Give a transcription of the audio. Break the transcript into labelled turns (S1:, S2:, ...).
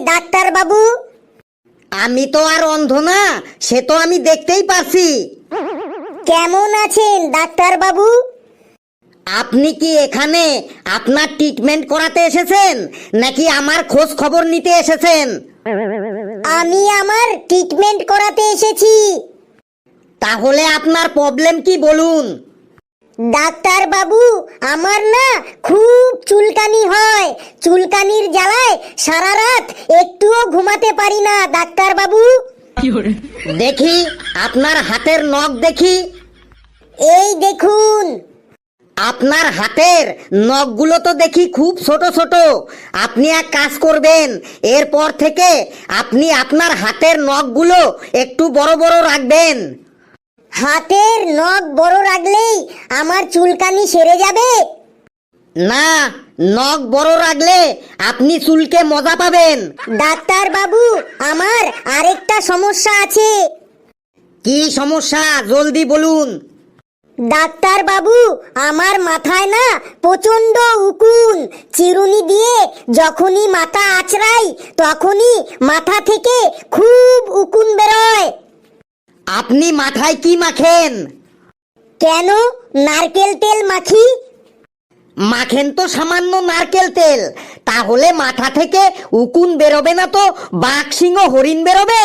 S1: Doctor বাবু?
S2: আমি তো আর অন্ধ না, সে তো আমি দেখতেই পারছি।
S1: কেমন আছেন ডাক্তার বাবু?
S2: আপনি কি এখানে আপনার ট্রিটমেন্ট করাতে এসেছেন নাকি আমার খোঁজ খবর নিতে এসেছেন?
S1: আমি আমার ট্রিটমেন্ট করাতে এসেছি।
S2: তাহলে আপনার প্রবলেম কি বলুন?
S1: ডাক্তার বাবু, আমার না খুব চুলকানি হয়। চুলকানির জ্বালায় সারা রাত একটুও ঘুমাতে পারি না ডাক্তার বাবু।
S2: দেখি আপনার হাতের নখ দেখি।
S1: এই দেখুন।
S2: আপনার হাতের নখগুলো তো দেখি খুব ছোট ছোট। আপনি এক কাজ করবেন, এরপর থেকে আপনি আপনার হাতের নখগুলো একটু বড় বড় রাখবেন।
S1: হাতের নখ বড় রাখলেই আমার চুলকানি সেরে যাবে?
S2: না, নখ বড় রাখলে আপনি চুলকে মজা পাবেন।
S1: ডাক্তার বাবু, আমার আরেকটা সমস্যা আছে।
S2: কি সমস্যা জলদি বলুন।
S1: ডাক্তার বাবু, আমার মাথায় না প্রচন্ড উকুন। চিরুনি দিয়ে যখনই মাথা আঁচড়াই তখনই মাথা থেকে খুব উকুন বেরোয়।
S2: আপনি মাথায় কি মাখেন?
S1: কেন? নারকেল তেল মাখি।
S2: মাখেন তো সামান্য নারকেল তেল, তাহলে মাথা থেকে উকুন বেরোবে না তো বাঘ সিংহ হরিণ বেরোবে?